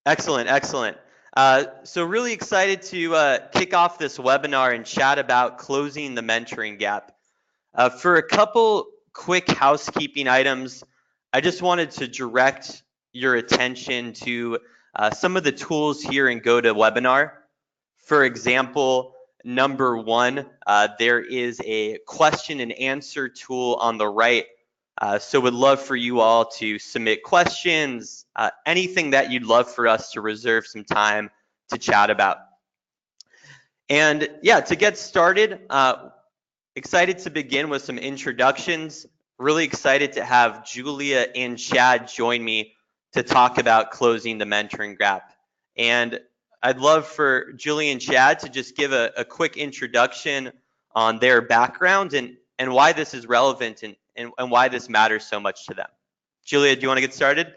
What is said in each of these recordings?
Excellent, excellent. So really excited to kick off this webinar and chat about closing the mentoring gap. For a couple quick housekeeping items, I just wanted to direct your attention to some of the tools here in GoToWebinar. For example, number one, there is a question and answer tool on the right. So would love for you all to submit questions, anything that you'd love for us to reserve some time to chat about. And yeah, to get started, excited to begin with some introductions. Really excited to have Julia and Chad join me to talk about closing the mentoring gap. And I'd love for Julia and Chad to just give a quick introduction on their background and why this is relevant and why this matters so much to them. Julia, do you want to get started?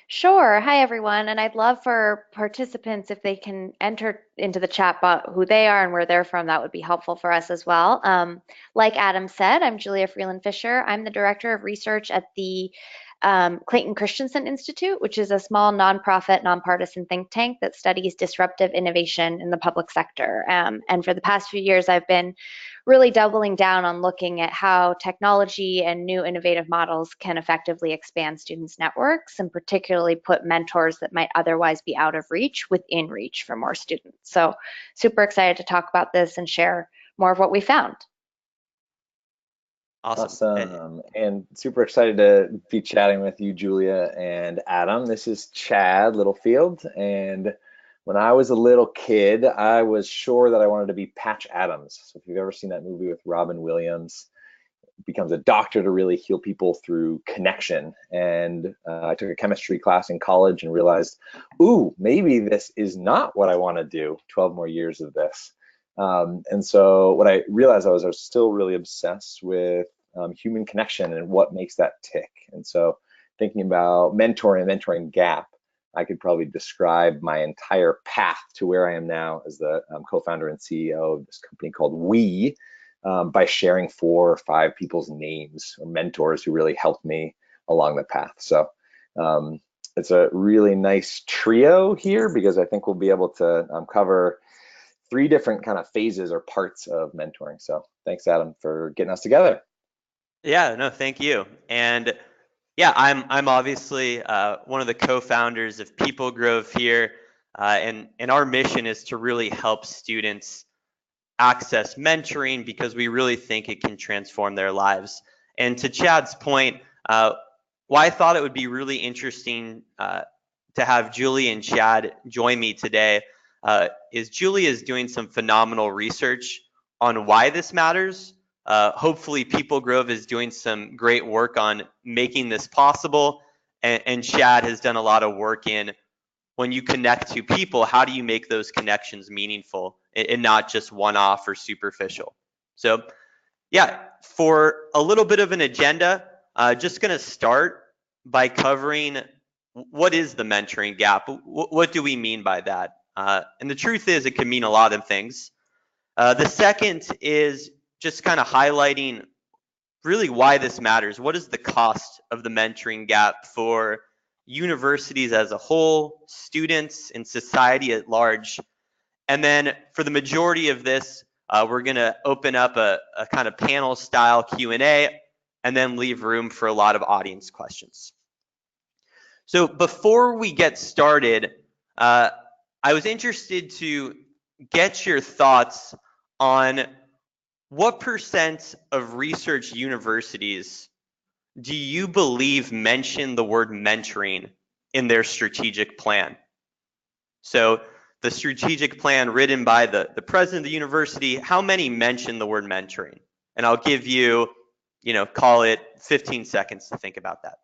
Sure. Hi, everyone. And I'd love for participants, if they can enter into the chat bot who they are and where they're from, that would be helpful for us as well. Like Adam said, I'm Julia Freeland-Fisher. I'm the Director of Research at the Clayton Christensen Institute, which is a small nonprofit, nonpartisan think tank that studies disruptive innovation in the public sector. And for the past few years, I've been really doubling down on looking at how technology and new innovative models can effectively expand students' networks and particularly put mentors that might otherwise be out of reach within reach for more students. So super excited to talk about this and share more of what we found. Awesome. And super excited to be chatting with you, Julia and Adam. This is Chad Littlefield. And when I was a little kid, I was sure that I wanted to be Patch Adams. So if you've ever seen that movie with Robin Williams, becomes a doctor to really heal people through connection. And I took a chemistry class in college and realized, ooh, maybe this is not what I want to do. 12 more years of this. And so what I realized I was still really obsessed with human connection and what makes that tick. And so thinking about mentoring gap, I could probably describe my entire path to where I am now as the co-founder and CEO of this company called We, by sharing 4 or 5 people's names or mentors who really helped me along the path. So it's a really nice trio here because I think we'll be able to cover 3 different kind of phases or parts of mentoring. So thanks, Adam, for getting us together. Yeah, no, thank you. And yeah, I'm obviously one of the co-founders of PeopleGrove here, and our mission is to really help students access mentoring because we really think it can transform their lives. And to Chad's point, why I thought it would be really interesting to have Julie and Chad join me today is Julie is doing some phenomenal research on why this matters. Hopefully PeopleGrove is doing some great work on making this possible. And Chad has done a lot of work in when you connect to people, how do you make those connections meaningful and not just one-off or superficial? So yeah, for a little bit of an agenda, just gonna start by covering what is the mentoring gap? What do we mean by that? And the truth is it can mean a lot of things. The second is just kind of highlighting really why this matters. What is the cost of the mentoring gap for universities as a whole, students, and society at large? And then for the majority of this, we're going to open up a kind of panel style Q&A and then leave room for a lot of audience questions. So before we get started, I was interested to get your thoughts on what % of research universities do you believe mention the word mentoring in their strategic plan? So the strategic plan written by the president of the university, how many mention the word mentoring? And I'll give you, call it 15 seconds to think about that.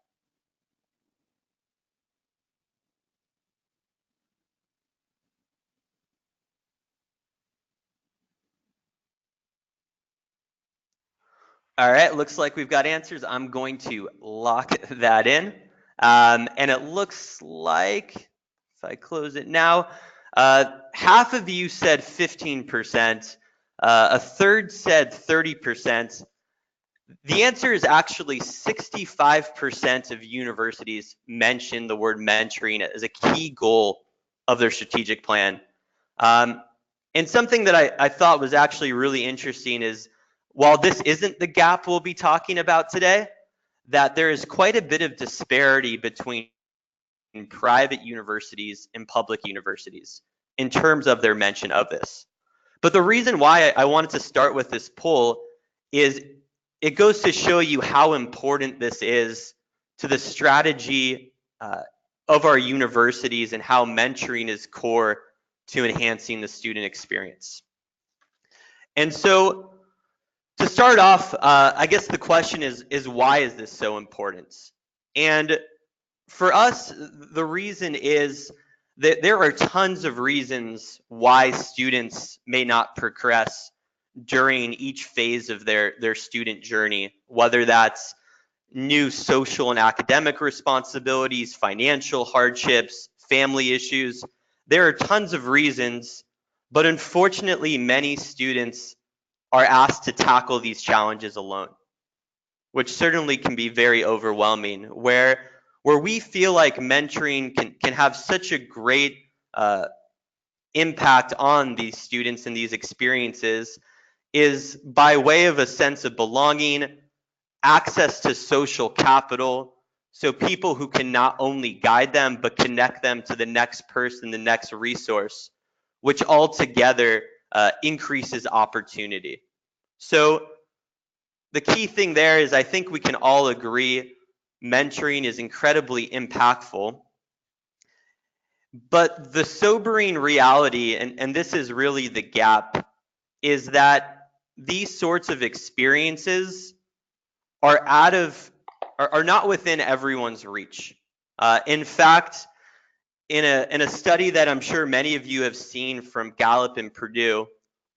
All right, looks like we've got answers. I'm going to lock that in. And it looks like, if I close it now, half of you said 15%, a third said 30%. The answer is actually 65% of universities mention the word mentoring as a key goal of their strategic plan. Um, and something that I thought was actually really interesting is while this isn't the gap we'll be talking about today, that there is quite a bit of disparity between private universities and public universities in terms of their mention of this. But the reason why I wanted to start with this poll is it goes to show you how important this is to the strategy of our universities and how mentoring is core to enhancing the student experience. And so to start off, I guess the question is why is this so important? And for us, the reason is that there are tons of reasons why students may not progress during each phase of their student journey, whether that's new social and academic responsibilities, financial hardships, family issues. There are tons of reasons, but unfortunately, many students are asked to tackle these challenges alone, which certainly can be very overwhelming, where we feel like mentoring can have such a great impact on these students and these experiences is by way of a sense of belonging, access to social capital, so people who can not only guide them, but connect them to the next person, the next resource, which altogether increases opportunity. So the key thing there is I think we can all agree mentoring is incredibly impactful. But the sobering reality, and this is really the gap, is that these sorts of experiences are are not within everyone's reach. In fact, in a study that I'm sure many of you have seen from Gallup and Purdue,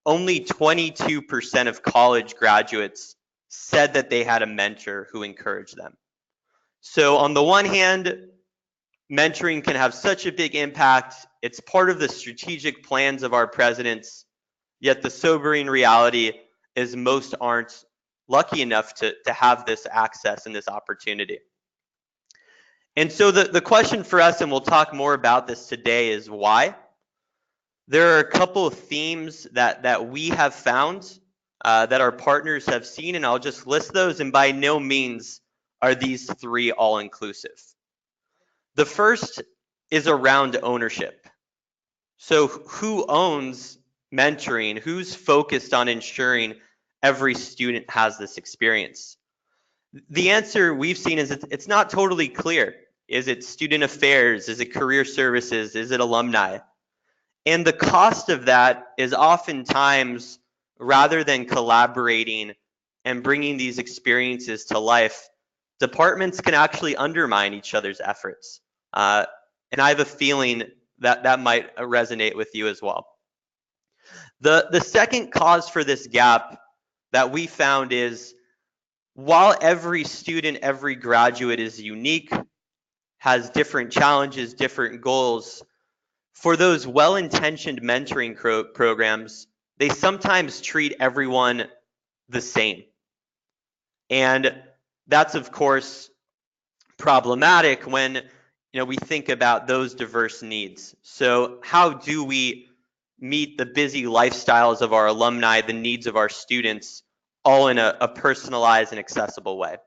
only 22% of college graduates said that they had a mentor who encouraged them. So on the one hand, mentoring can have such a big impact. It's part of the strategic plans of our presidents. Yet the sobering reality is most aren't lucky enough to have this access and this opportunity. And so the question for us, and we'll talk more about this today, is why? There are a couple of themes that we have found that our partners have seen, and I'll just list those, and by no means are these three all inclusive. The first is around ownership. So who owns mentoring? Who's focused on ensuring every student has this experience? The answer we've seen is it's not totally clear. Is it student affairs? Is it career services? Is it alumni? And the cost of that is oftentimes, rather than collaborating and bringing these experiences to life, departments can actually undermine each other's efforts. And I have a feeling that that might resonate with you as well. The second cause for this gap that we found is while every student, every graduate is unique, has different challenges, different goals, for those well-intentioned mentoring programs, they sometimes treat everyone the same. And that's, of course, problematic when we think about those diverse needs. So how do we meet the busy lifestyles of our alumni, the needs of our students, all in a personalized and accessible way?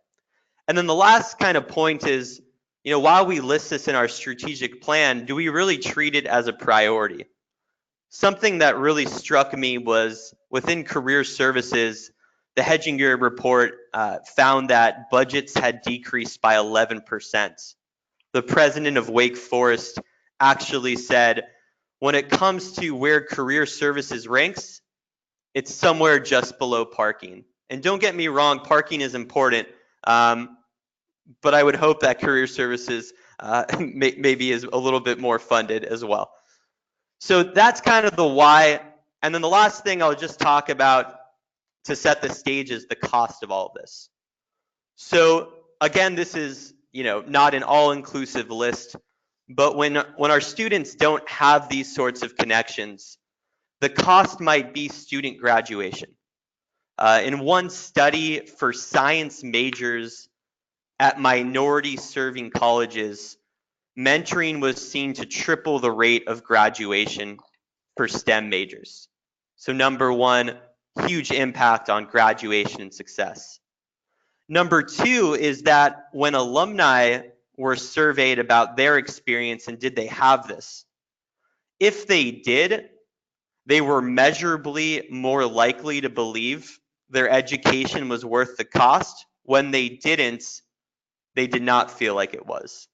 And then the last kind of point is, while we list this in our strategic plan, do we really treat it as a priority? Something that really struck me was within career services, the Hedginger report found that budgets had decreased by 11%. The president of Wake Forest actually said, when it comes to where career services ranks, it's somewhere just below parking. And don't get me wrong, parking is important, but I would hope that career services maybe is a little bit more funded as well. So that's kind of the why. And then the last thing I'll just talk about to set the stage is the cost of all of this. So again, this is not an all-inclusive list, but when our students don't have these sorts of connections, the cost might be student graduation. In one study for science majors at minority serving colleges, mentoring was seen to triple the rate of graduation for STEM majors. So number one, huge impact on graduation and success. Number two is that when alumni were surveyed about their experience and did they have this, if they did, they were measurably more likely to believe their education was worth the cost. When they didn't, they did not feel like it was.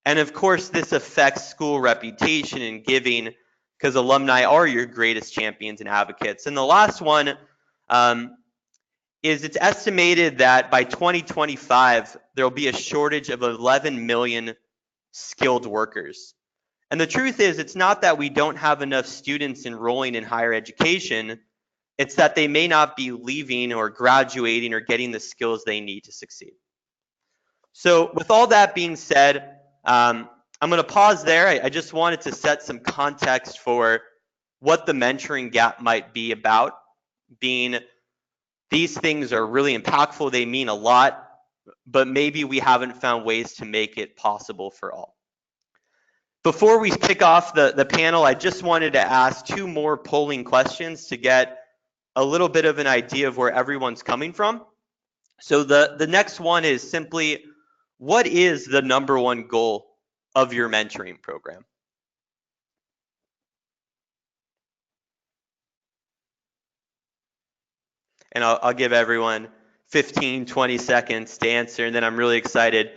And of course, this affects school reputation and giving because alumni are your greatest champions and advocates. And the last one is it's estimated that by 2025, there will be a shortage of 11 million skilled workers. And the truth is, it's not that we don't have enough students enrolling in higher education, it's that they may not be leaving or graduating or getting the skills they need to succeed. So with all that being said, I'm going to pause there. I just wanted to set some context for what the mentoring gap might be about, being these things are really impactful, they mean a lot, but maybe we haven't found ways to make it possible for all. Before we kick off the panel, I just wanted to ask two more polling questions to get a little bit of an idea of where everyone's coming from. So the next one is simply, what is the number one goal of your mentoring program? And I'll give everyone 15, 20 seconds to answer, and then I'm really excited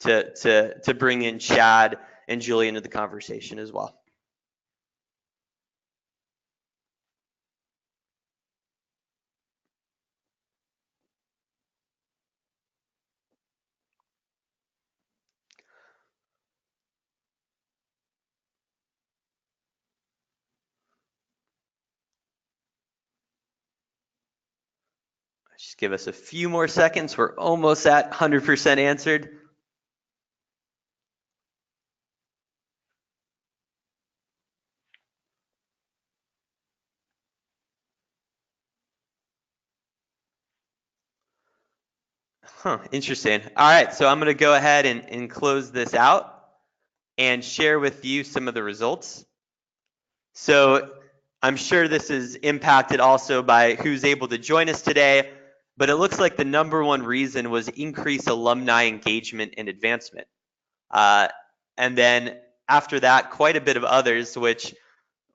to bring in Chad and Julia into the conversation as well. Just give us a few more seconds. We're almost at 100% answered. Interesting. All right, so I'm going to go ahead and close this out and share with you some of the results. So I'm sure this is impacted also by who's able to join us today, but it looks like the number one reason was increased alumni engagement and advancement. And then after that, quite a bit of others, which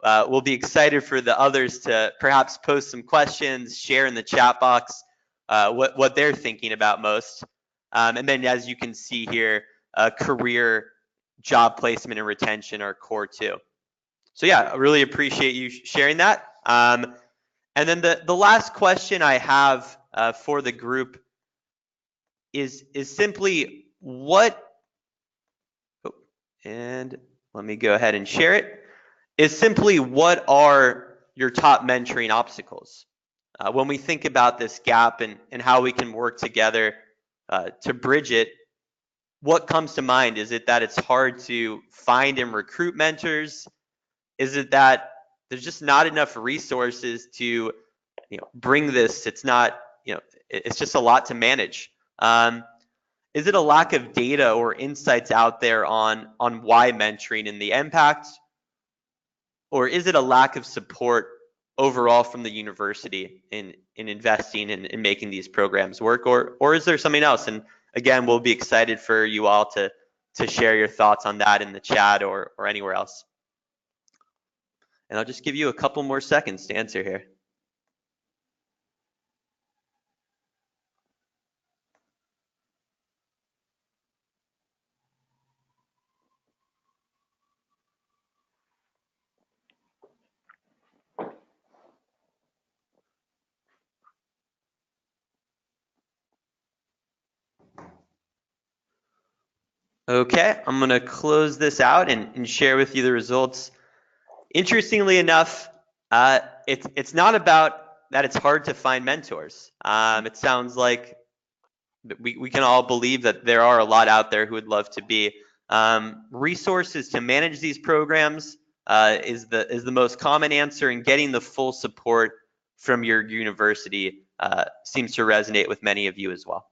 we'll be excited for the others to perhaps post some questions, share in the chat box what they're thinking about most. And then as you can see here, career, job placement, and retention are core too. So yeah, I really appreciate you sharing that. And then the last question I have for the group is simply what, and let me go ahead and share it, is simply what are your top mentoring obstacles? When we think about this gap and how we can work together to bridge it, what comes to mind? Is it that it's hard to find and recruit mentors? Is it that there's just not enough resources to bring this? It's not, it's just a lot to manage. Is it a lack of data or insights out there on why mentoring and the impact? Or is it a lack of support overall from the university in investing in making these programs work? Or is there something else? And again, we'll be excited for you all to share your thoughts on that in the chat or anywhere else. And I'll just give you a couple more seconds to answer here. Okay, I'm going to close this out and share with you the results. Interestingly enough, it's not about that it's hard to find mentors. It sounds like we can all believe that there are a lot out there who would love to be. Resources to manage these programs is the most common answer, and getting the full support from your university seems to resonate with many of you as well.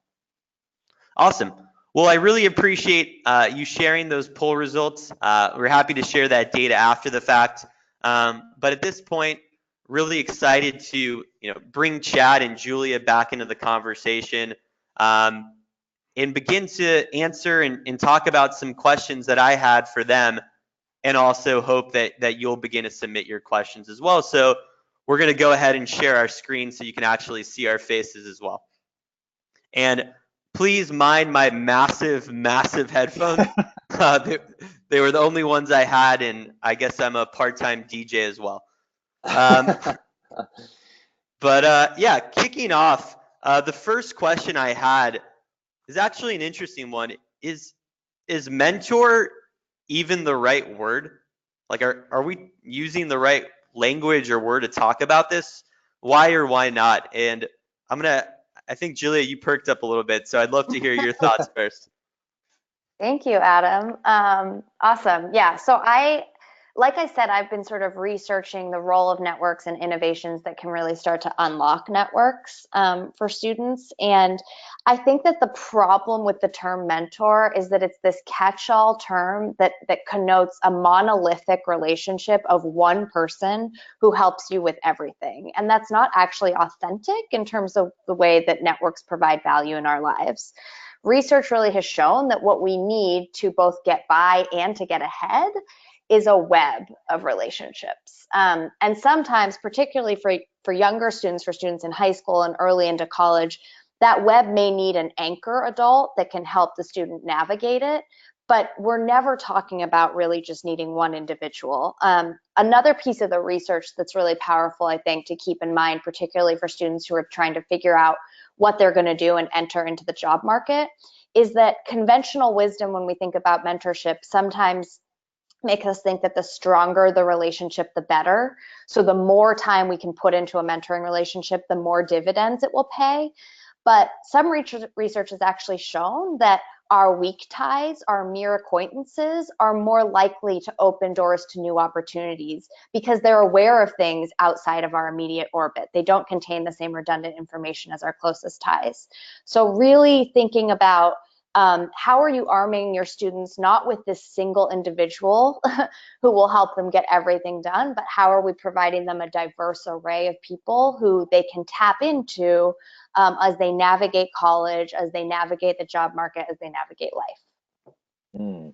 Awesome. Well, I really appreciate you sharing those poll results. We're happy to share that data after the fact. But at this point, really excited to bring Chad and Julia back into the conversation and begin to answer and talk about some questions that I had for them, and also hope that you'll begin to submit your questions as well. So we're going to go ahead and share our screen so you can actually see our faces as well. And please mind my massive, massive headphones. They were the only ones I had, and I guess I'm a part-time DJ as well. But yeah, kicking off, the first question I had is actually an interesting one. Is mentor even the right word? Like, are we using the right language or word to talk about this? Why or why not? And I think, Julia, you perked up a little bit, so I'd love to hear your thoughts first. Thank you, Adam. Awesome. Yeah. So like I said, I've been sort of researching the role of networks and innovations that can really start to unlock networks for students. And I think that the problem with the term mentor is that it's this catch-all term that connotes a monolithic relationship of one person who helps you with everything. And that's not actually authentic in terms of the way that networks provide value in our lives. Research really has shown that what we need to both get by and to get ahead is a web of relationships. And sometimes, particularly for younger students, for students in high school and early into college, that web may need an anchor adult that can help the student navigate it. But we're never talking about really just needing one individual. Another piece of the research that's really powerful, I think, to keep in mind, particularly for students who are trying to figure out what they're going to do and enter into the job market, is that conventional wisdom, when we think about mentorship, sometimes make us think that the stronger the relationship, the better. So the more time we can put into a mentoring relationship, the more dividends it will pay. But some research has actually shown that our weak ties, our mere acquaintances, are more likely to open doors to new opportunities because they're aware of things outside of our immediate orbit. They don't contain the same redundant information as our closest ties. So really thinking about how are you arming your students, not with this single individual who will help them get everything done, but how are we providing them a diverse array of people who they can tap into as they navigate college, as they navigate the job market, as they navigate life.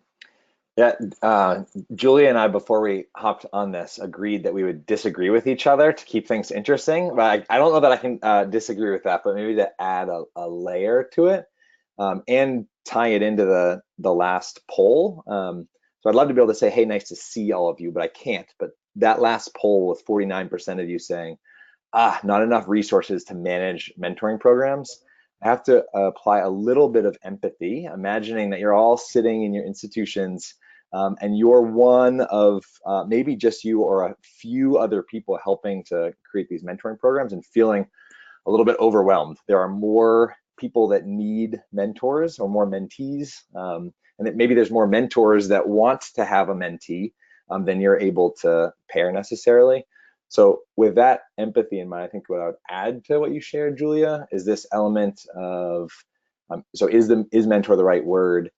Yeah, Julia and I, before we hopped on this, agreed that we would disagree with each other to keep things interesting. But I don't know that I can disagree with that, but maybe to add a layer to it and tie it into the last poll. So I'd love to be able to say, hey, nice to see all of you, but I can't. But that last poll with 49% of you saying, not enough resources to manage mentoring programs, I have to apply a little bit of empathy, imagining that you're all sitting in your institutions and you're one of maybe just you or a few other people helping to create these mentoring programs and feeling a little bit overwhelmed. There are more people that need mentors or more mentees, and that maybe there's more mentors that want to have a mentee than you're able to pair necessarily. So with that empathy in mind, I think what I would add to what you shared, Julia, is this element of, so is mentor the right word?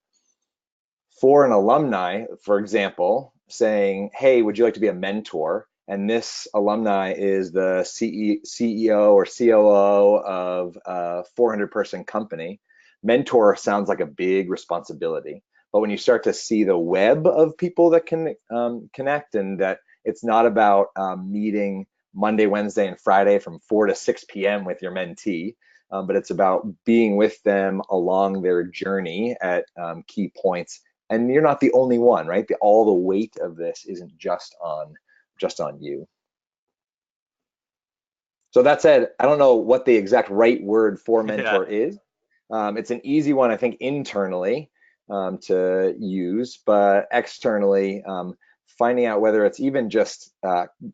For an alumni, for example, saying, hey, would you like to be a mentor? And this alumni is the CEO or COO of a 400-person company. Mentor sounds like a big responsibility. But when you start to see the web of people that can connect, and that it's not about meeting Monday, Wednesday, and Friday from 4 to 6 p.m. with your mentee, but it's about being with them along their journey at key points. And you're not the only one, right? All the weight of this isn't just on you. So that said, I don't know what the exact right word for mentor is. It's an easy one, I think, internally to use, but externally, finding out whether it's even just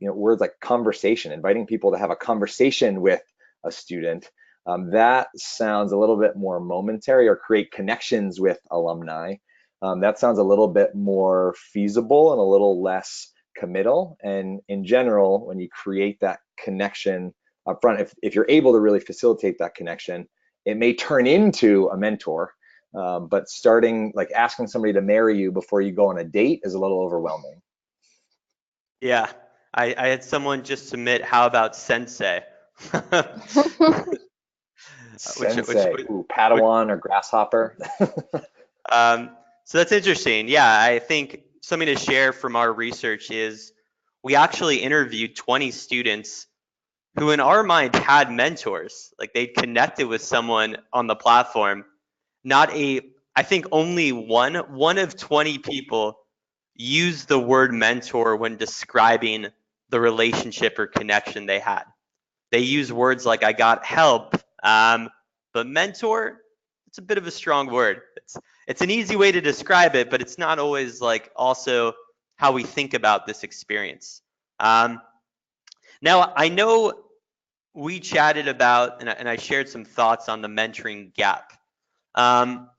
words like conversation, inviting people to have a conversation with a student. That sounds a little bit more momentary, or create connections with alumni. That sounds a little bit more feasible and a little less committal. And in general, when you create that connection up front, if you're able to really facilitate that connection, it may turn into a mentor. But starting, like asking somebody to marry you before you go on a date is a little overwhelming. Yeah, I had someone just submit, how about sensei? Which Sensei, ooh, which Padawan or grasshopper. so that's interesting. Yeah, I think something to share from our research is we actually interviewed 20 students who in our mind had mentors. Like they connected with someone on the platform. Not a, I think only one of 20 people used the word mentor when describing the relationship or connection they had. They use words like I got help, but mentor, it's a bit of a strong word. It's an easy way to describe it, but it's not always like also how we think about this experience. Now I know we chatted about and I shared some thoughts on the mentoring gap. Um,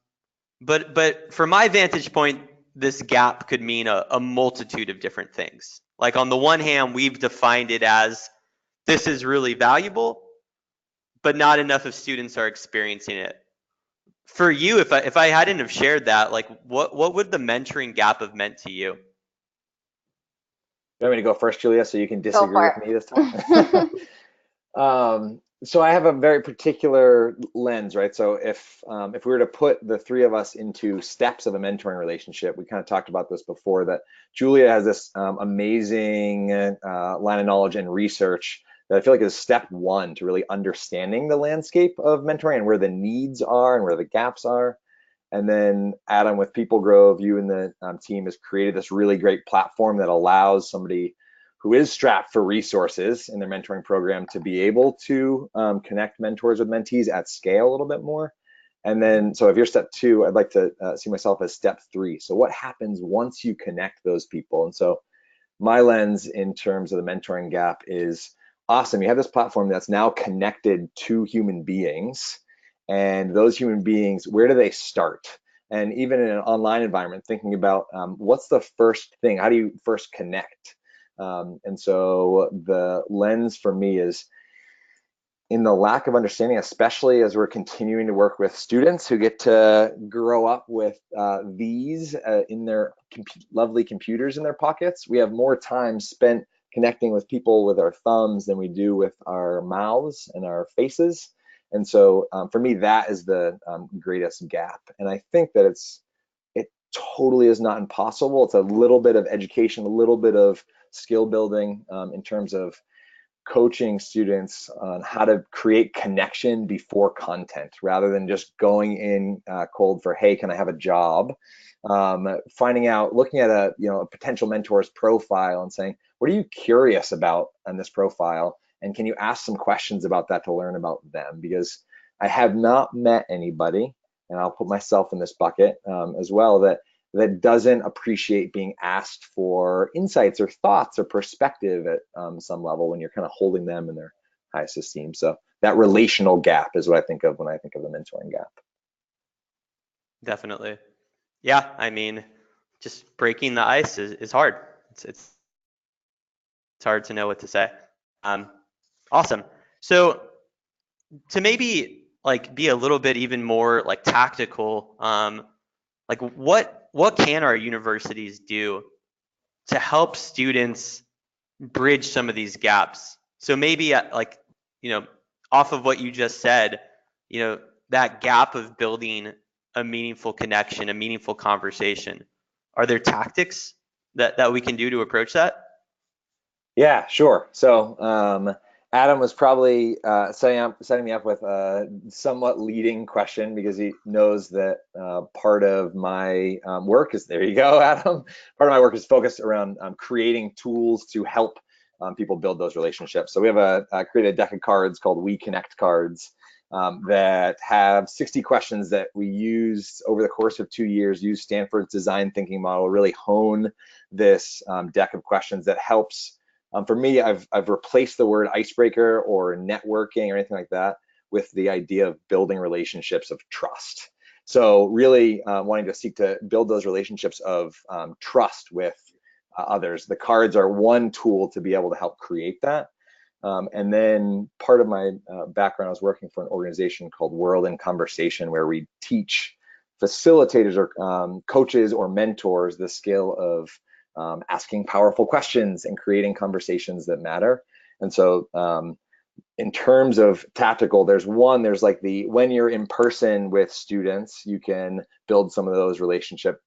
but from my vantage point, this gap could mean a multitude of different things. Like on the one hand, we've defined it as this is really valuable, but not enough of students are experiencing it. For you, if I hadn't have shared that, like what would the mentoring gap have meant to you? You want me to go first, Julia, so you can Go disagree for with me this time? So I have a very particular lens, right? So if we were to put the three of us into steps of a mentoring relationship, we kind of talked about this before, that Julia has this amazing line of knowledge and research that I feel like is step one to really understanding the landscape of mentoring and where the needs are and where the gaps are. And then Adam with PeopleGrove, you and the team has created this really great platform that allows somebody who is strapped for resources in their mentoring program to be able to connect mentors with mentees at scale a little bit more. And then, so if you're step two, I'd like to see myself as step three. So what happens once you connect those people? And so my lens in terms of the mentoring gap is awesome. You have this platform that's now connected to human beings, and those human beings, where do they start? And even in an online environment, thinking about what's the first thing? How do you first connect? And so the lens for me is in the lack of understanding, especially as we're continuing to work with students who get to grow up with these in their lovely computers in their pockets. We have more time spent connecting with people with our thumbs than we do with our mouths and our faces. And so for me, that is the greatest gap. And I think that it totally is not impossible. It's a little bit of education, a little bit of skill building in terms of coaching students on how to create connection before content, rather than just going in cold for, hey, can I have a job? Finding out, looking at a potential mentor's profile and saying, what are you curious about on this profile? And can you ask some questions about that to learn about them? Because I have not met anybody, and I'll put myself in this bucket as well, that doesn't appreciate being asked for insights or thoughts or perspective at some level when you're kind of holding them in their highest esteem. So that relational gap is what I think of when I think of the mentoring gap. Definitely. Yeah, I mean, just breaking the ice is hard. It's hard to know what to say. Awesome. So to maybe like be a little bit even more like tactical, like what can our universities do to help students bridge some of these gaps? So maybe like, off of what you just said, that gap of building a meaningful connection, a meaningful conversation. Are there tactics that we can do to approach that? Yeah, sure. So Adam was probably setting me up with a somewhat leading question, because he knows that part of my work is, there you go, Adam. Part of my work is focused around creating tools to help people build those relationships. So we have created a deck of cards called We Connect cards that have 60 questions that we used over the course of 2 years, use Stanford's design thinking model, really hone this deck of questions that helps. For me, I've replaced the word icebreaker or networking or anything like that with the idea of building relationships of trust. So really wanting to seek to build those relationships of trust with others. The cards are one tool to be able to help create that. And then part of my background, I was working for an organization called World in Conversation, where we teach facilitators or coaches or mentors the skill of asking powerful questions and creating conversations that matter. And so in terms of tactical, there's like when you're in person with students, you can build some of those relationship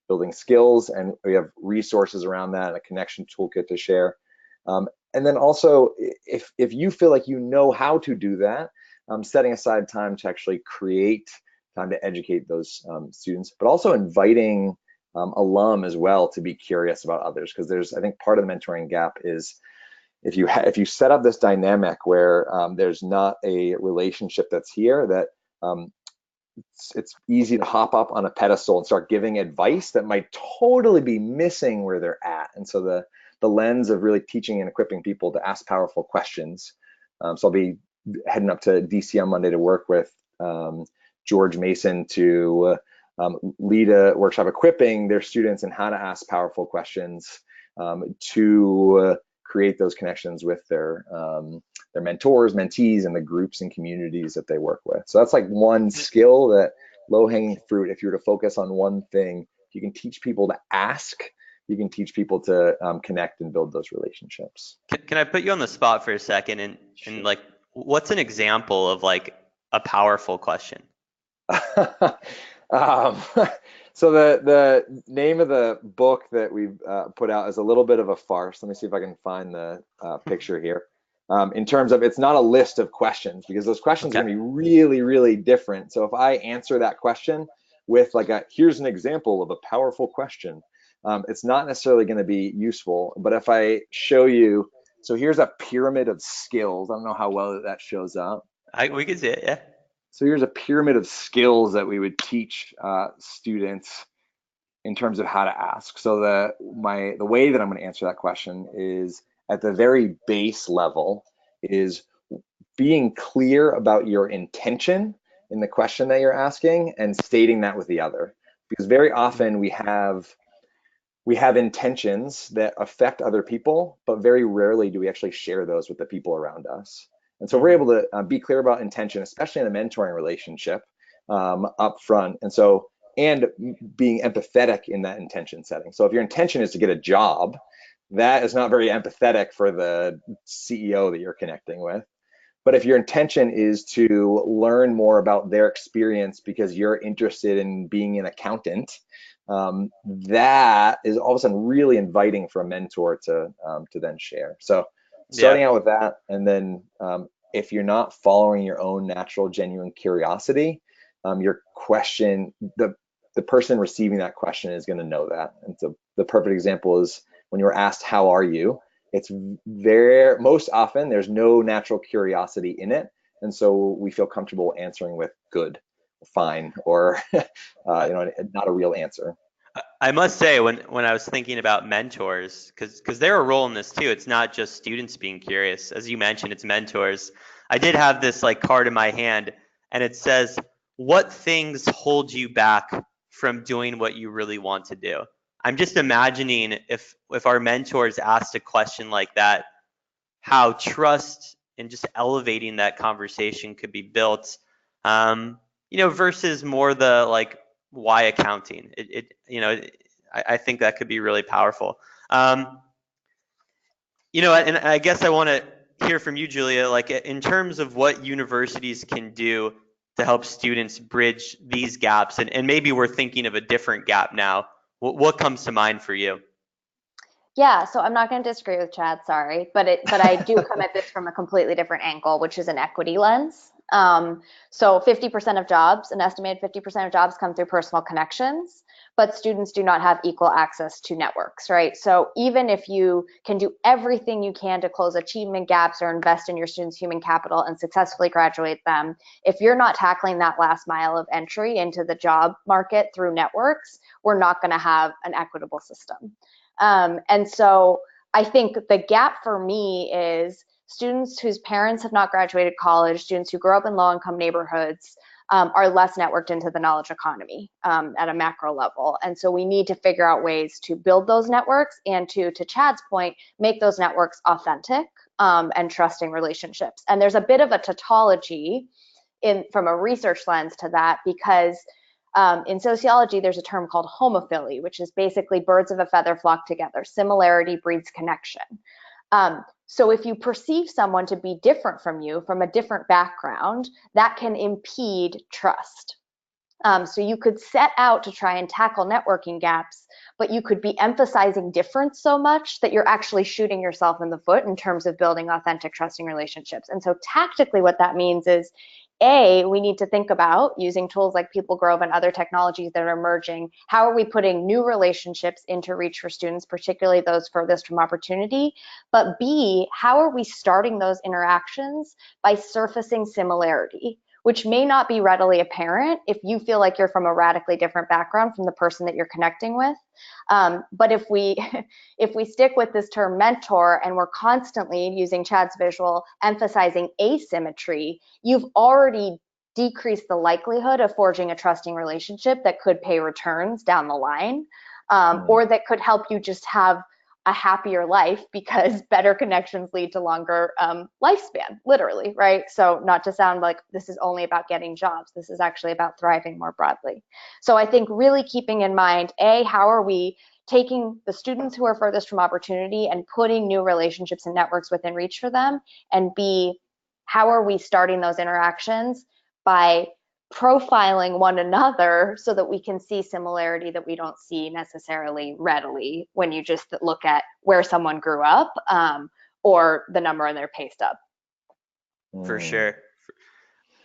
building skills, and we have resources around that and a connection toolkit to share. And then also, if you feel like you know how to do that, setting aside time to actually create time to educate those students, but also inviting alum as well to be curious about others, because I think part of the mentoring gap is if you set up this dynamic where there's not a relationship that's here, that it's easy to hop up on a pedestal and start giving advice that might totally be missing where they're at. And so the lens of really teaching and equipping people to ask powerful questions. So I'll be heading up to DC on Monday to work with George Mason to lead a workshop equipping their students in how to ask powerful questions to create those connections with their mentors, mentees, and the groups and communities that they work with. So that's like one skill, that low-hanging fruit. If you were to focus on one thing, you can teach people to ask, you can teach people to connect and build those relationships. Can I put you on the spot for a second, and like, what's an example of like a powerful question? So the name of the book that we've put out is a little bit of a farce. Let me see if I can find the picture here. In terms of, it's not a list of questions, because those questions are going to be really, really different. So if I answer that question with like here's an example of a powerful question, it's not necessarily going to be useful. But if I show you, so here's a pyramid of skills. I don't know how well that shows up. We can see it, yeah. So here's a pyramid of skills that we would teach students in terms of how to ask. So the way that I'm going to answer that question is, at the very base level, is being clear about your intention in the question that you're asking and stating that with the other. Because very often we have intentions that affect other people, but very rarely do we actually share those with the people around us. And so we're able to be clear about intention, especially in a mentoring relationship up front. And being empathetic in that intention setting. So if your intention is to get a job, that is not very empathetic for the CEO that you're connecting with. But if your intention is to learn more about their experience because you're interested in being an accountant, that is all of a sudden really inviting for a mentor to then share. So starting out with that, and then if you're not following your own natural, genuine curiosity, your question, the person receiving that question is going to know that. And so the perfect example is when you're asked, how are you? It's most often there's no natural curiosity in it. And so we feel comfortable answering with good, fine, or not a real answer. I must say, when I was thinking about mentors, because they're a role in this too, it's not just students being curious. As you mentioned, it's mentors. I did have this like card in my hand, and it says, what things hold you back from doing what you really want to do? I'm just imagining if our mentors asked a question like that, how trust and just elevating that conversation could be built, versus more the like, why accounting? I think that could be really powerful. And I guess I want to hear from you, Julia, like in terms of what universities can do to help students bridge these gaps, and maybe we're thinking of a different gap now. What comes to mind for you? Yeah, so I'm not going to disagree with Chad, sorry, but I do come at this from a completely different angle, which is an equity lens. So 50% of jobs, an estimated 50% of jobs come through personal connections, but students do not have equal access to networks, right? So even if you can do everything you can to close achievement gaps or invest in your students' human capital and successfully graduate them, if you're not tackling that last mile of entry into the job market through networks, we're not going to have an equitable system. And so I think the gap for me is students whose parents have not graduated college, students who grow up in low-income neighborhoods, are less networked into the knowledge economy at a macro level. And so we need to figure out ways to build those networks and to Chad's point, make those networks authentic and trusting relationships. And there's a bit of a tautology from a research lens to that, because in sociology, there's a term called homophily, which is basically birds of a feather flock together. Similarity breeds connection. So if you perceive someone to be different from you, from a different background, that can impede trust. So you could set out to try and tackle networking gaps, but you could be emphasizing difference so much that you're actually shooting yourself in the foot in terms of building authentic, trusting relationships. And so tactically, what that means is, we need to think about, using tools like PeopleGrove and other technologies that are emerging, how are we putting new relationships into reach for students, particularly those furthest from opportunity? But B, how are we starting those interactions by surfacing similarity, which may not be readily apparent if you feel like you're from a radically different background from the person that you're connecting with. But if we stick with this term mentor, and we're constantly, using Chad's visual, emphasizing asymmetry, you've already decreased the likelihood of forging a trusting relationship that could pay returns down the line, or that could help you just have a happier life, because better connections lead to longer lifespan, literally, right? So not to sound like this is only about getting jobs, this is actually about thriving more broadly. So I think really keeping in mind, how are we taking the students who are furthest from opportunity and putting new relationships and networks within reach for them, and B, how are we starting those interactions by profiling one another so that we can see similarity that we don't see necessarily readily when you just look at where someone grew up, or the number on their pay stub. For sure.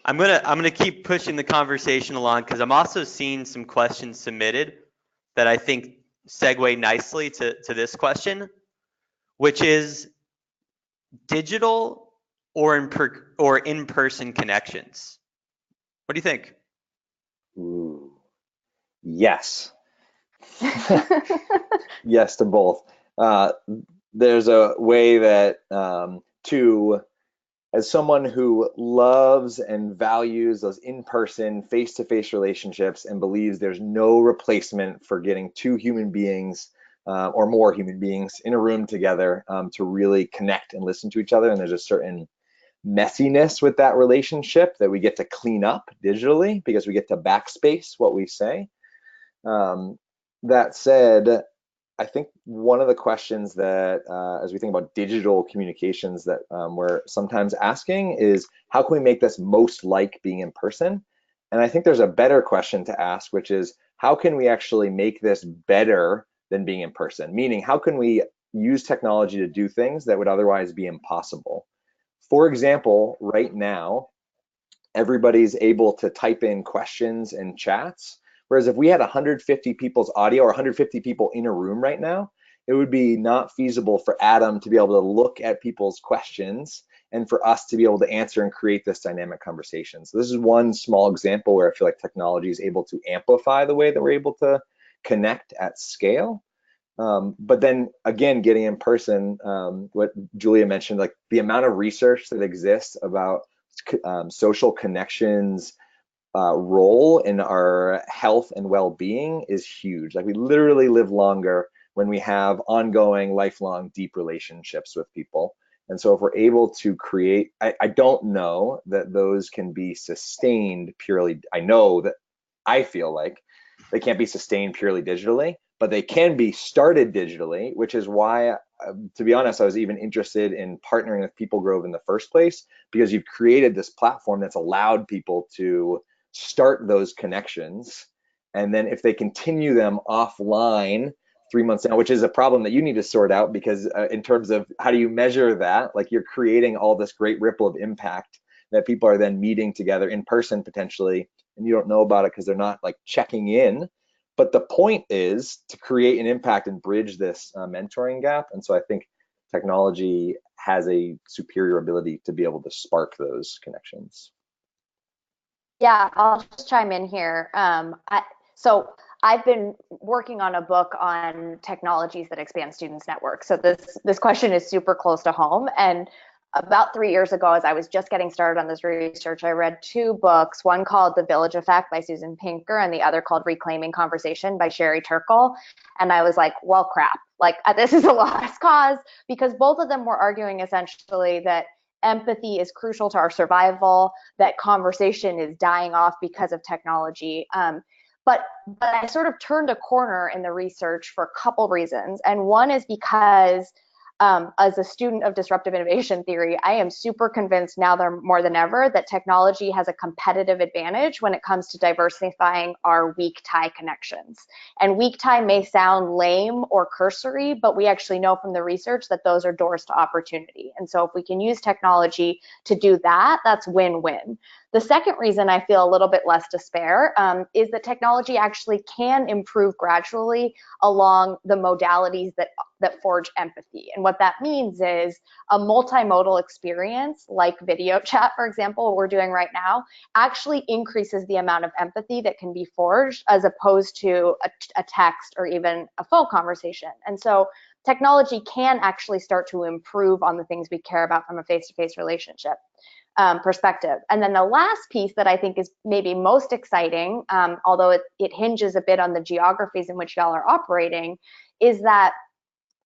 I'm gonna keep pushing the conversation along, because I'm also seeing some questions submitted that I think segue nicely to this question, which is digital or in-person connections. What do you think? Ooh, yes. Yes to both. There's a way that as someone who loves and values those in-person, face-to-face relationships, and believes there's no replacement for getting two human beings or more human beings in a room together to really connect and listen to each other, and there's a certain messiness with that relationship that we get to clean up digitally because we get to backspace what we say. That said, I think one of the questions that, as we think about digital communications, that we're sometimes asking is, how can we make this most like being in person? And I think there's a better question to ask, which is, how can we actually make this better than being in person? Meaning, how can we use technology to do things that would otherwise be impossible? For example, right now, everybody's able to type in questions and chats. Whereas if we had 150 people's audio or 150 people in a room right now, it would be not feasible for Adam to be able to look at people's questions and for us to be able to answer and create this dynamic conversation. So this is one small example where I feel like technology is able to amplify the way that we're able to connect at scale. But then again, getting in person, what Julia mentioned, like the amount of research that exists about social connections role in our health and well-being is huge. Like, we literally live longer when we have ongoing, lifelong, deep relationships with people. And so if we're able to create, I don't know that those can be sustained purely. I feel like they can't be sustained purely digitally, but they can be started digitally, which is why, to be honest, I was even interested in partnering with PeopleGrove in the first place, because you've created this platform that's allowed people to start those connections. And then if they continue them offline 3 months now, which is a problem that you need to sort out, because in terms of how do you measure that, like, you're creating all this great ripple of impact that people are then meeting together in person potentially, and you don't know about it because they're not like checking in. But the point is to create an impact and bridge this mentoring gap. And so I think technology has a superior ability to be able to spark those connections. Yeah, I'll just chime in here. So I've been working on a book on technologies that expand students' networks. So this question is super close to home. And about 3 years ago, as I was just getting started on this research, I read two books, one called The Village Effect by Susan Pinker and the other called Reclaiming Conversation by Sherry Turkle. And I was like, well, crap, like this is a lost cause, because both of them were arguing essentially that empathy is crucial to our survival, that conversation is dying off because of technology. But I sort of turned a corner in the research for a couple reasons. And one is because as a student of disruptive innovation theory, I am super convinced now more than ever that technology has a competitive advantage when it comes to diversifying our weak tie connections. And weak tie may sound lame or cursory, but we actually know from the research that those are doors to opportunity. And so if we can use technology to do that, that's win-win. The second reason I feel a little bit less despair is that technology actually can improve gradually along the modalities that forge empathy. And what that means is a multimodal experience like video chat, for example, what we're doing right now, actually increases the amount of empathy that can be forged as opposed to a text or even a phone conversation. And so technology can actually start to improve on the things we care about from a face-to-face relationship perspective. And then the last piece that I think is maybe most exciting, although it hinges a bit on the geographies in which y'all are operating, is that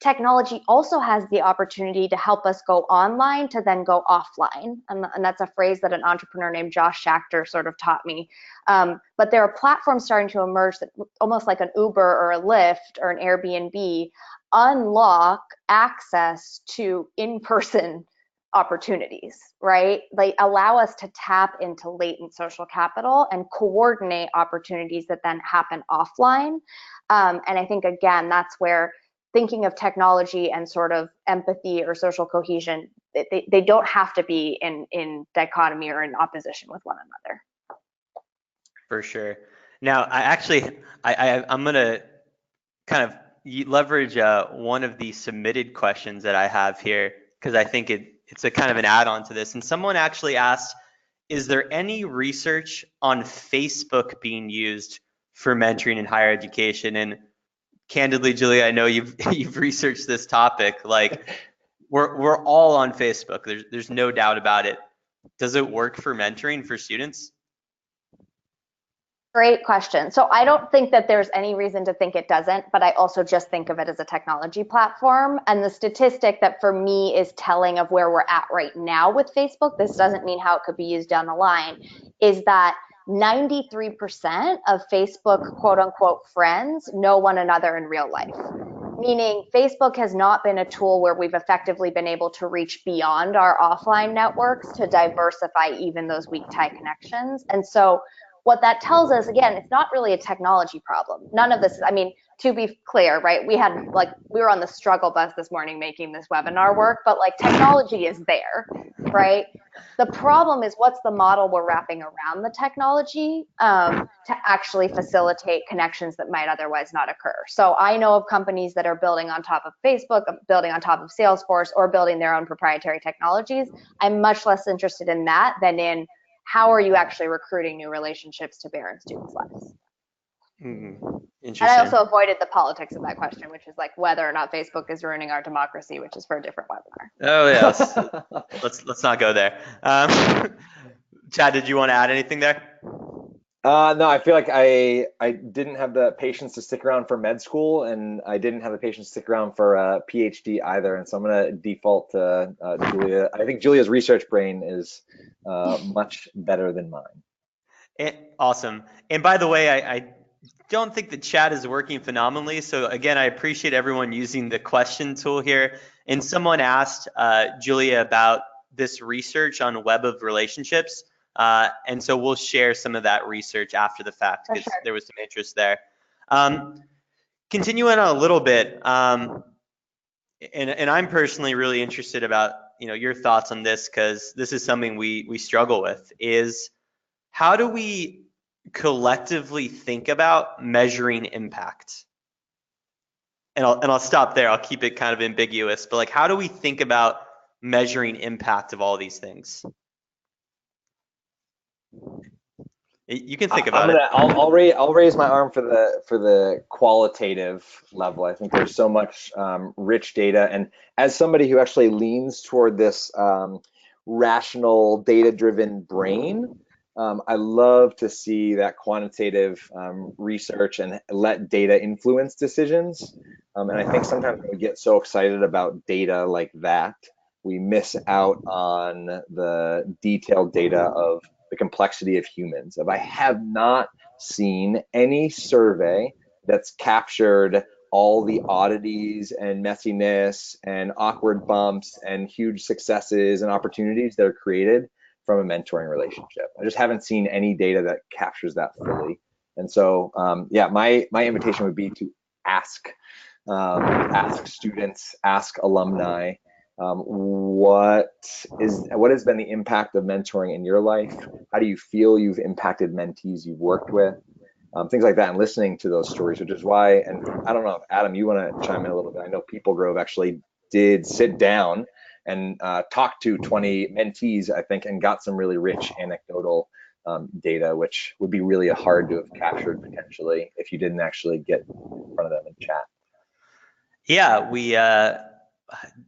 technology also has the opportunity to help us go online to then go offline. And that's a phrase that an entrepreneur named Josh Schachter sort of taught me. But there are platforms starting to emerge that almost like an Uber or a Lyft or an Airbnb unlock access to in-person opportunities, right? They allow us to tap into latent social capital and coordinate opportunities that then happen offline. And I think, again, that's where thinking of technology and sort of empathy or social cohesion, they don't have to be in dichotomy or in opposition with one another. For sure. Now, I'm going to kind of leverage one of the submitted questions that I have here, because I think it's a kind of an add-on to this. And someone actually asked, is there any research on Facebook being used for mentoring in higher education? And candidly, Julia, I know you've researched this topic. Like, we're all on Facebook. There's no doubt about it. Does it work for mentoring for students? Great question. So I don't think that there's any reason to think it doesn't, but I also just think of it as a technology platform. And the statistic that for me is telling of where we're at right now with Facebook, this doesn't mean how it could be used down the line, is that 93% of Facebook quote unquote friends know one another in real life. Meaning Facebook has not been a tool where we've effectively been able to reach beyond our offline networks to diversify even those weak tie connections. And so what that tells us, again, it's not really a technology problem. None of this, I mean, to be clear, right? We were on the struggle bus this morning making this webinar work, but like technology is there, right? The problem is what's the model we're wrapping around the technology to actually facilitate connections that might otherwise not occur. So I know of companies that are building on top of Facebook, building on top of Salesforce, or building their own proprietary technologies. I'm much less interested in that than in how are you actually recruiting new relationships to bear in students' lives? Interesting. And I also avoided the politics of that question, which is like whether or not Facebook is ruining our democracy, which is for a different webinar. Oh yes, let's not go there. Chad, did you want to add anything there? No, I feel like I didn't have the patience to stick around for med school, and I didn't have the patience to stick around for a PhD either. And so I'm going to default to Julia. I think Julia's research brain is much better than mine. Awesome. And by the way, I don't think the chat is working phenomenally. So again, I appreciate everyone using the question tool here. And someone asked Julia about this research on web of relationships. And so we'll share some of that research after the fact, because there was some interest there. Continuing on a little bit, and I'm personally really interested about your thoughts on this, because this is something we struggle with, is how do we collectively think about measuring impact? And I'll stop there. I'll keep it kind of ambiguous, but like, how do we think about measuring impact of all these things? You can think about it. I'll raise my arm for the qualitative level. I think there's so much rich data, and as somebody who actually leans toward this rational, data-driven brain, I love to see that quantitative research and let data influence decisions. And I think sometimes when we get so excited about data like that, we miss out on the detailed data of the complexity of humans. If I have not seen any survey that's captured all the oddities and messiness and awkward bumps and huge successes and opportunities that are created from a mentoring relationship. I just haven't seen any data that captures that fully. And so, yeah, my invitation would be to ask students, ask alumni, what has been the impact of mentoring in your life? How do you feel you've impacted mentees you've worked with? Things like that, and listening to those stories, which is why, and I don't know if Adam, you want to chime in a little bit. I know PeopleGrove actually did sit down and talk to 20 mentees, I think, and got some really rich anecdotal data, which would be really hard to have captured potentially if you didn't actually get in front of them and chat. Yeah, we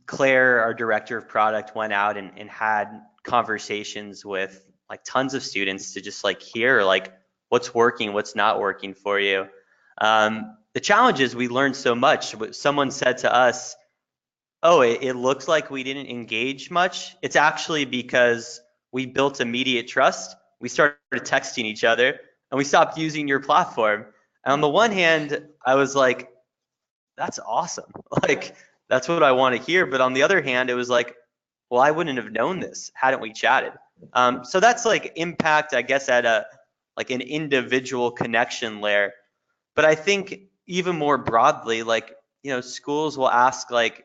Claire, our director of product, went out and had conversations with like tons of students to just like hear like what's working, what's not working for you. The challenge is we learned so much. Someone said to us, oh, it looks like we didn't engage much. It's actually because we built immediate trust. We started texting each other and we stopped using your platform. And on the one hand, I was like, that's awesome. Like, that's what I want to hear. But on the other hand, it was like, well, I wouldn't have known this hadn't we chatted. So that's like impact, I guess, at like an individual connection layer. But I think even more broadly, like, schools will ask, like,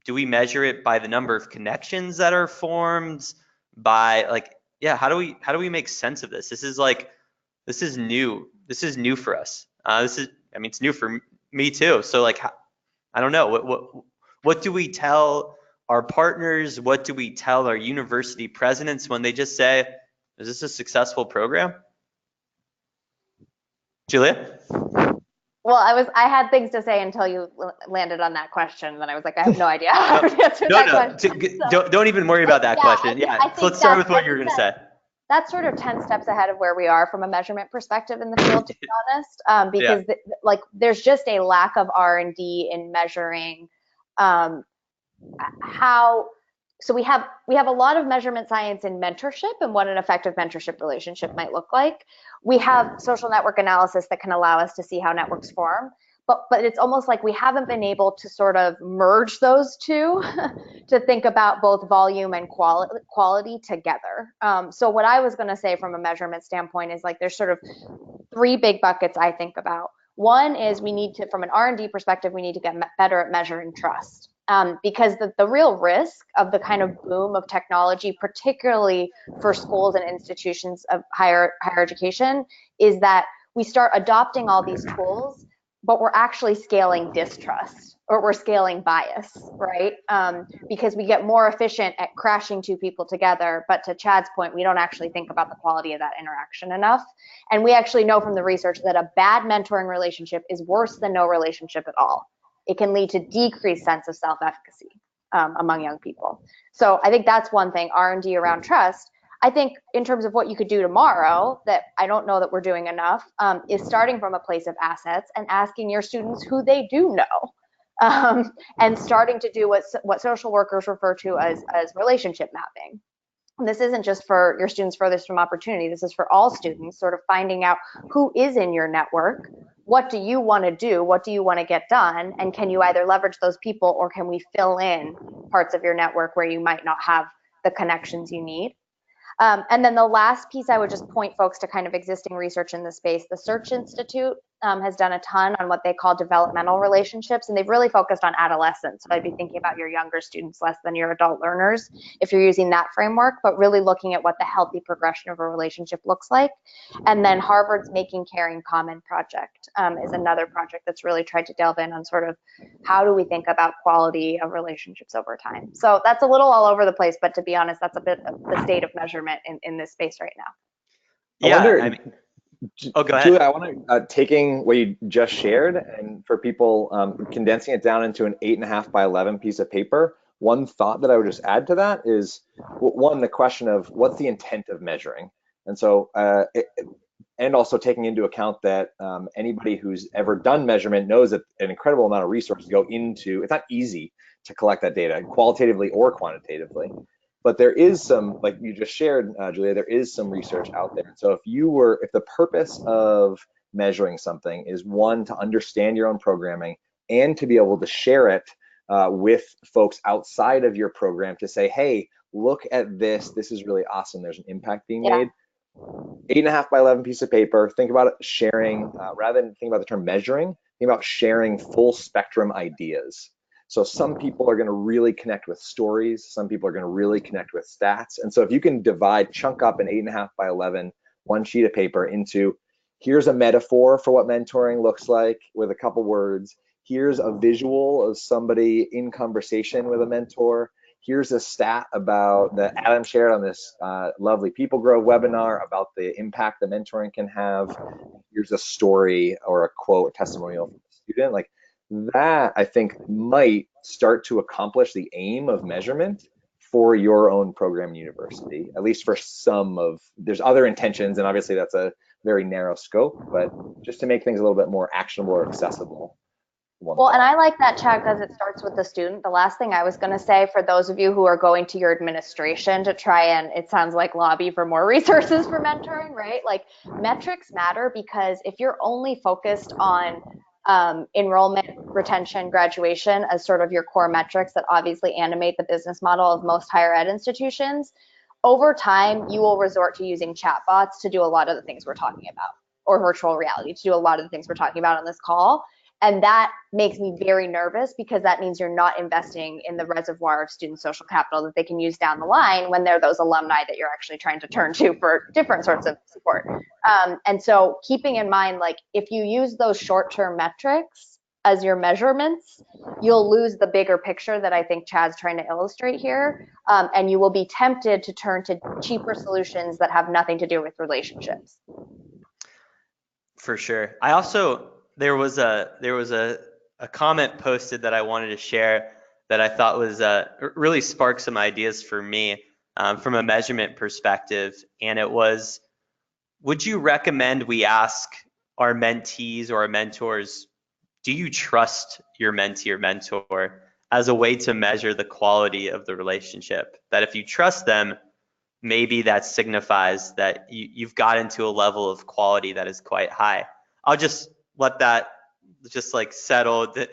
do we measure it by the number of connections that are formed? By like, yeah, how do we make sense of this? This is new. This is new for us. It's new for me too. So like, I don't know. What do we tell our partners? What do we tell our university presidents when they just say, is this a successful program? Julia? Well, I had things to say until you landed on that question. Then I was like, I have no idea how to answer that question. Don't even worry about that question. So let's start with what you're going to say. That's sort of 10 steps ahead of where we are from a measurement perspective in the field, to be honest, because like there's just a lack of R&D in measuring how. So we have a lot of measurement science in mentorship and what an effective mentorship relationship might look like. We have social network analysis that can allow us to see how networks form, but it's almost like we haven't been able to sort of merge those two to think about both volume and quality together. So what I was going to say from a measurement standpoint is like there's sort of three big buckets I think about. One is we need to, from an R&D perspective, we need to get better at measuring trust. Because the real risk of the kind of boom of technology, particularly for schools and institutions of higher education, is that we start adopting all these tools, but we're actually scaling distrust or we're scaling bias, right? Because we get more efficient at crashing two people together, but to Chad's point, we don't actually think about the quality of that interaction enough. And we actually know from the research that a bad mentoring relationship is worse than no relationship at all. It can lead to decreased sense of self-efficacy among young people. So I think that's one thing, R&D around trust. I think in terms of what you could do tomorrow, that I don't know that we're doing enough, is starting from a place of assets and asking your students who they do know, and starting to do what social workers refer to as relationship mapping. And this isn't just for your students furthest from opportunity. This is for all students, sort of finding out who is in your network. What do you want to do? What do you want to get done? And can you either leverage those people or can we fill in parts of your network where you might not have the connections you need? And then the last piece, I would just point folks to kind of existing research in the space. The Search Institute has done a ton on what they call developmental relationships, and they've really focused on adolescents. So I'd be thinking about your younger students less than your adult learners if you're using that framework, but really looking at what the healthy progression of a relationship looks like. And then Harvard's Making Caring Common project is another project that's really tried to delve in on sort of how do we think about quality of relationships over time. So that's a little all over the place, but to be honest, that's a bit of the state of measurement in this space right now. I wonder, Oh, go Julia, ahead. I want to taking what you just shared and for people condensing it down into an 8.5 by 11 piece of paper. One thought that I would just add to that is one, the question of what's the intent of measuring, and so and also taking into account that anybody who's ever done measurement knows that an incredible amount of resources go into. It's not easy to collect that data qualitatively or quantitatively. But there is some, like you just shared, Julia, there is some research out there. So if the purpose of measuring something is one, to understand your own programming and to be able to share it with folks outside of your program to say, hey, look at this. This is really awesome. There's an impact being Yeah. made. 8.5 by 11 piece of paper. Think about it sharing, rather than think about the term measuring, think about sharing full spectrum ideas. So some people are going to really connect with stories. Some people are going to really connect with stats. And so if you can chunk up an 8.5 by 11, one sheet of paper into, here's a metaphor for what mentoring looks like with a couple words. Here's a visual of somebody in conversation with a mentor. Here's a stat about that Adam shared on this lovely PeopleGrove webinar about the impact that mentoring can have. Here's a story or a quote, a testimonial from a student. Like that, I think, might start to accomplish the aim of measurement for your own program and university, at least for there's other intentions, and obviously that's a very narrow scope, but just to make things a little bit more actionable or accessible. Well, and I like that, Chad, because it starts with the student. The last thing I was going to say for those of you who are going to your administration to try and, it sounds like, lobby for more resources for mentoring, right? Like, metrics matter because if you're only focused on enrollment, retention, graduation as sort of your core metrics that obviously animate the business model of most higher ed institutions, over time, you will resort to using chatbots to do a lot of the things we're talking about, or virtual reality to do a lot of the things we're talking about on this call. And that makes me very nervous because that means you're not investing in the reservoir of student social capital that they can use down the line when they're those alumni that you're actually trying to turn to for different sorts of support. And so keeping in mind, like, if you use those short-term metrics as your measurements, you'll lose the bigger picture that I think Chad's trying to illustrate here. And you will be tempted to turn to cheaper solutions that have nothing to do with relationships. For sure. I also, there was a comment posted that I wanted to share that I thought was really sparked some ideas for me from a measurement perspective. And it was, would you recommend we ask our mentees or our mentors, do you trust your mentee or mentor, as a way to measure the quality of the relationship? That if you trust them, maybe that signifies that you've got into a level of quality that is quite high. I'll just let that just like settle, that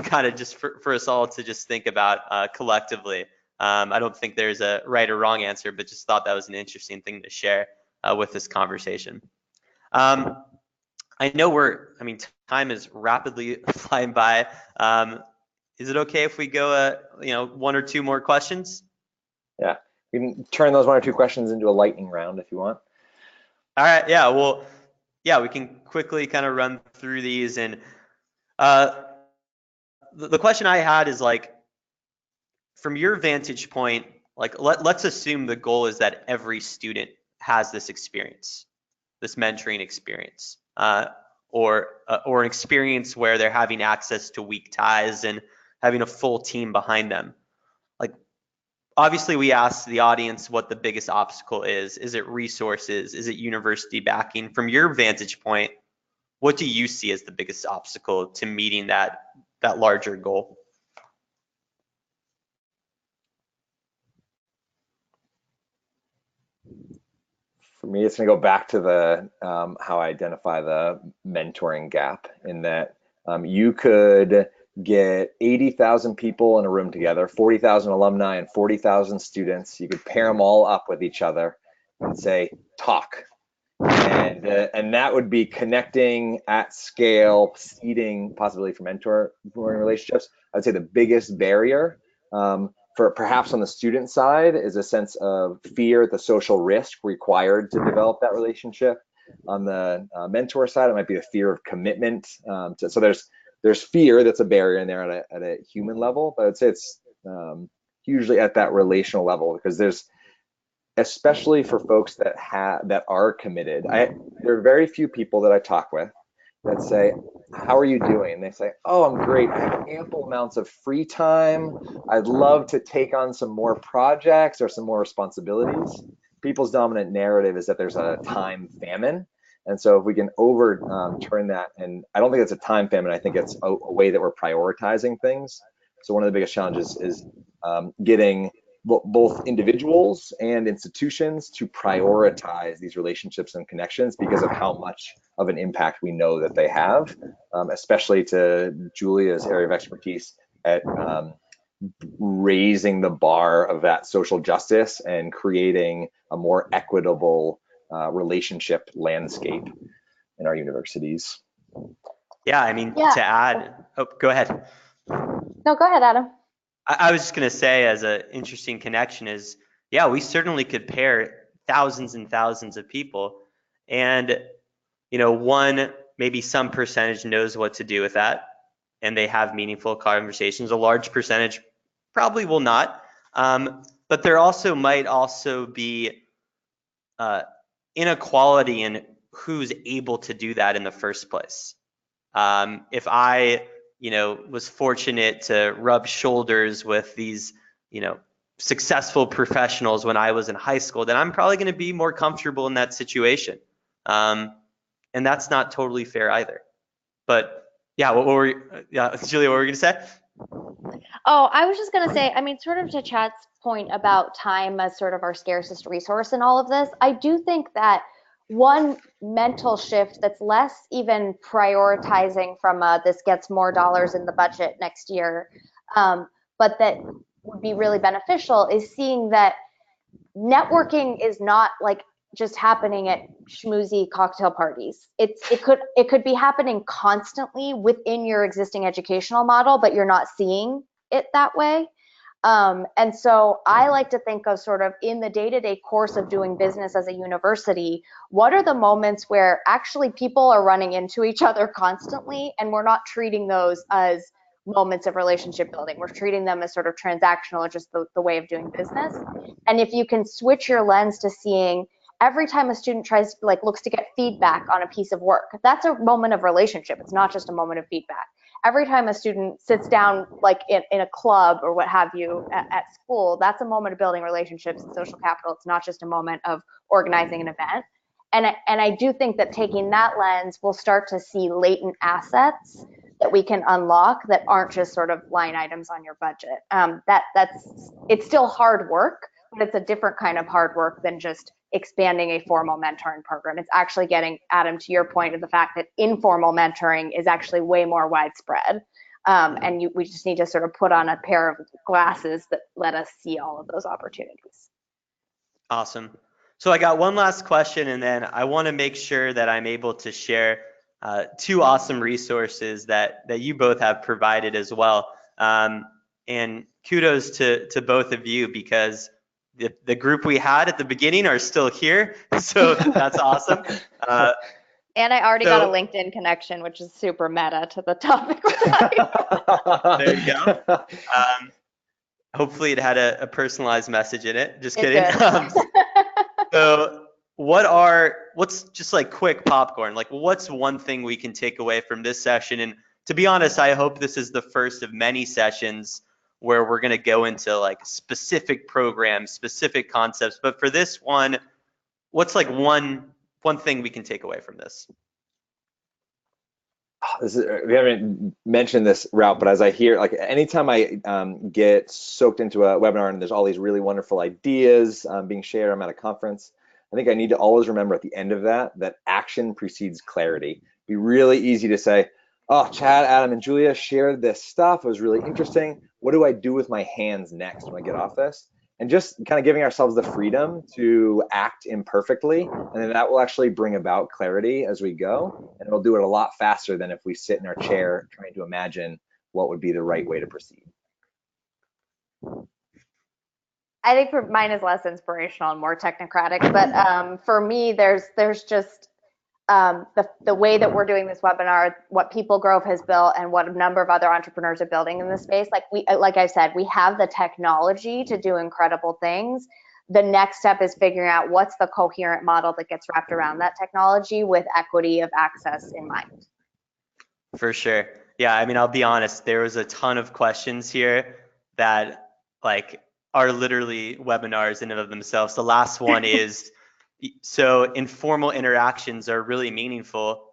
kind of just for us all to just think about collectively. I don't think there's a right or wrong answer, but just thought that was an interesting thing to share with this conversation. I know time is rapidly flying by. Is it okay if we go, one or two more questions? Yeah, you can turn those one or two questions into a lightning round if you want. All right, yeah, well, yeah, we can quickly kind of run through these. And the question I had is, like, from your vantage point, like, let's assume the goal is that every student has this experience, this mentoring experience, or an experience where they're having access to weak ties and having a full team behind them. Like, obviously, we asked the audience what the biggest obstacle is. Is it resources? Is it university backing? From your vantage point, what do you see as the biggest obstacle to meeting that larger goal? For me, it's going to go back to the how I identify the mentoring gap, in that you could get 80,000 people in a room together, 40,000 alumni and 40,000 students. You could pair them all up with each other and say, talk. And that would be connecting at scale, seeding possibility for mentoring relationships. I'd say the biggest barrier for perhaps on the student side is a sense of fear, the social risk required to develop that relationship. On the mentor side, it might be the fear of commitment. So there's fear that's a barrier in there at a human level, but I'd say it's hugely at that relational level, because especially for folks that are committed. There are very few people that I talk with that say, how are you doing? And they say, oh, I'm great. I have ample amounts of free time. I'd love to take on some more projects or some more responsibilities. People's dominant narrative is that there's a time famine. And so if we can overturn that, and I don't think it's a time famine, I think it's a way that we're prioritizing things. So one of the biggest challenges is getting both individuals and institutions to prioritize these relationships and connections because of how much of an impact we know that they have, especially to Julia's area of expertise at raising the bar of that social justice and creating a more equitable relationship landscape in our universities. Yeah, I mean, Yeah. to add, oh, go ahead. No, go ahead, Adam. I was just going to say, as an interesting connection is, yeah, we certainly could pair thousands and thousands of people. And, maybe some percentage knows what to do with that and they have meaningful conversations. A large percentage probably will not. But there might also be inequality in who's able to do that in the first place. If I was fortunate to rub shoulders with these, successful professionals when I was in high school, then I'm probably going to be more comfortable in that situation. And that's not totally fair either. But yeah, Julia, what were you going to say? Oh, I was just going to say, I mean, sort of to Chad's point about time as sort of our scarcest resource in all of this, I do think that one mental shift that's less even prioritizing from this gets more dollars in the budget next year, but that would be really beneficial is seeing that networking is not like just happening at schmoozy cocktail parties. It could be happening constantly within your existing educational model, but you're not seeing it that way. And so I like to think of sort of in the day-to-day course of doing business as a university, what are the moments where actually people are running into each other constantly and we're not treating those as moments of relationship building. We're treating them as sort of transactional or just the way of doing business. And if you can switch your lens to seeing every time a student tries to looks to get feedback on a piece of work, that's a moment of relationship. It's not just a moment of feedback. Every time a student sits down in a club or what have you at school, that's a moment of building relationships and social capital. It's not just a moment of organizing an event. And I do think that taking that lens, we'll start to see latent assets that we can unlock that aren't just sort of line items on your budget. It's still hard work, but it's a different kind of hard work than just expanding a formal mentoring program. It's actually getting, Adam, to your point of the fact that informal mentoring is actually way more widespread. We just need to sort of put on a pair of glasses that let us see all of those opportunities. Awesome. So I got one last question, and then I want to make sure that I'm able to share two awesome resources that you both have provided as well. And kudos to both of you, because the group we had at the beginning are still here. So that's awesome. And I already got a LinkedIn connection, which is super meta to the topic. There you go. Hopefully it had a personalized message in it. Just kidding. So what's just like quick popcorn? Like, what's one thing we can take away from this session? And to be honest, I hope this is the first of many sessions where we're going to go into like specific programs, specific concepts. But for this one, what's like one thing we can take away from this? We haven't mentioned this route, but as I hear, like anytime I get soaked into a webinar and there's all these really wonderful ideas being shared, I'm at a conference, I think I need to always remember at the end of that action precedes clarity. It'd be really easy to say, oh, Chad, Adam, and Julia shared this stuff. It was really interesting. What do I do with my hands next when I get off this? And just kind of giving ourselves the freedom to act imperfectly, and then that will actually bring about clarity as we go, and it'll do it a lot faster than if we sit in our chair trying to imagine what would be the right way to proceed. I think for mine is less inspirational and more technocratic, but for me, there's just the way that we're doing this webinar, what PeopleGrove has built, and what a number of other entrepreneurs are building in this space. Like I said, we have the technology to do incredible things. the next step is figuring out what's the coherent model that gets wrapped around that technology with equity of access in mind. For sure. Yeah, I mean, I'll be honest, there was a ton of questions here that like are literally webinars in and of themselves. The last one is, so informal interactions are really meaningful.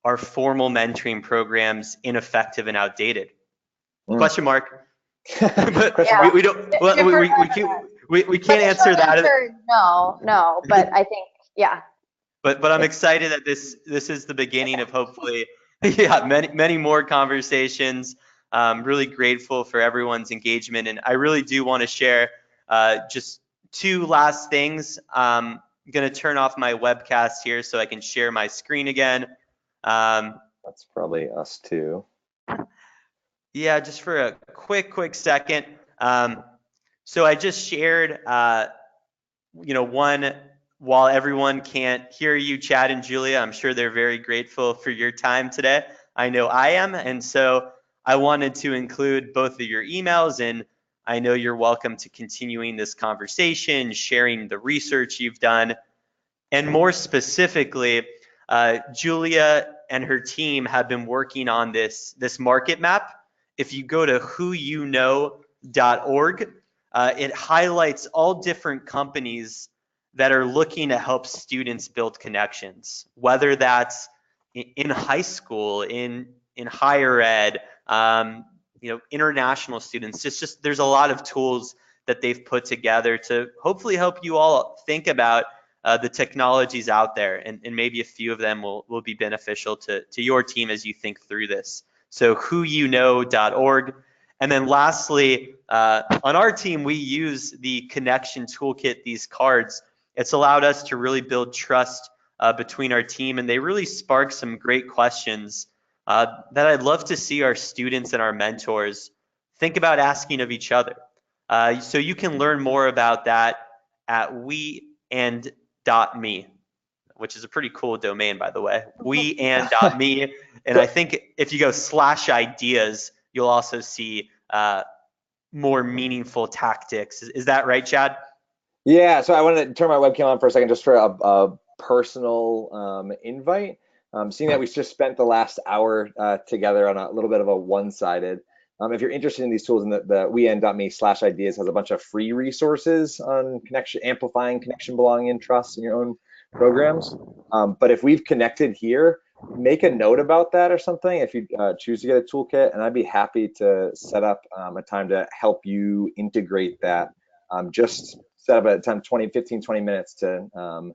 Are formal mentoring programs ineffective and outdated? Question mark. But Yeah. we don't, well, we can't answer that. No, but I think, yeah. But I'm excited that this is the beginning of hopefully, yeah, many more conversations. Really grateful for everyone's engagement, and I really do want to share just two last things. I'm gonna turn off my webcast here so I can share my screen again. That's probably us too. Yeah, just for a quick second. So I just shared, one, while everyone can't hear you, Chad and Julia, I'm sure they're very grateful for your time today. I know I am. And so I wanted to include both of your emails, and I know you're welcome to continuing this conversation, sharing the research you've done. And more specifically, Julia and her team have been working on this market map. If you go to whoyouknow.org, it highlights all different companies that are looking to help students build connections, whether that's in high school, in higher ed, international students. Just there's a lot of tools that they've put together to hopefully help you all think about the technologies out there, and maybe a few of them will be beneficial to your team as you think through this. So whoyouknow.org. And then lastly, on our team, we use the connection toolkit, these cards. It's allowed us to really build trust between our team, and they really spark some great questions that I'd love to see our students and our mentors think about asking of each other. So you can learn more about that at weand.me, which is a pretty cool domain, by the way, weand.me. And I think if you go /ideas, you'll also see more meaningful tactics. Is that right, Chad? Yeah, so I wanted to turn my webcam on for a second just for a personal invite. Seeing that we just spent the last hour together on a little bit of a one-sided. If you're interested in these tools, and the weand.me/ideas has a bunch of free resources on connection, amplifying connection, belonging, and trust in your own programs. But if we've connected here, make a note about that or something if you choose to get a toolkit, and I'd be happy to set up a time to help you integrate that. Just set up a time, 15, 20 minutes to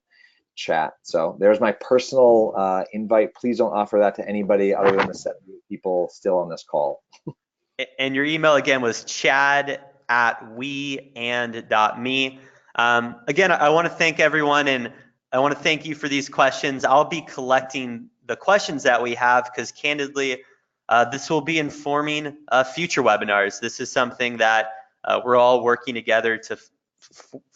chat. So there's my personal invite. Please don't offer that to anybody other than the 7 people still on this call. And your email again was chad@weand.me. Again, I want to thank everyone, and I want to thank you for these questions. I'll be collecting the questions that we have because candidly, this will be informing future webinars. This is something that we're all working together to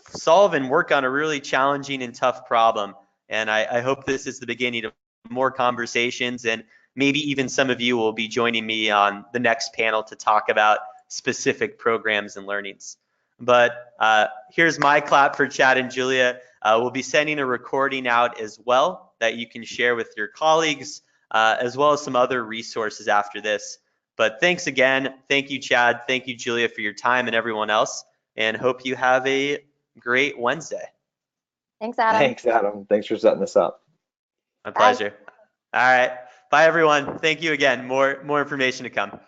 solve and work on a really challenging and tough problem. And I hope this is the beginning of more conversations, and maybe even some of you will be joining me on the next panel to talk about specific programs and learnings. But here's my clap for Chad and Julia. We'll be sending a recording out as well that you can share with your colleagues, as well as some other resources after this. But thanks again. Thank you, Chad. Thank you, Julia, for your time, and everyone else. And hope you have a great Wednesday. Thanks, Adam. Thanks, Adam. Thanks for setting this up. My pleasure. All right. Bye, everyone. Thank you again. More information to come.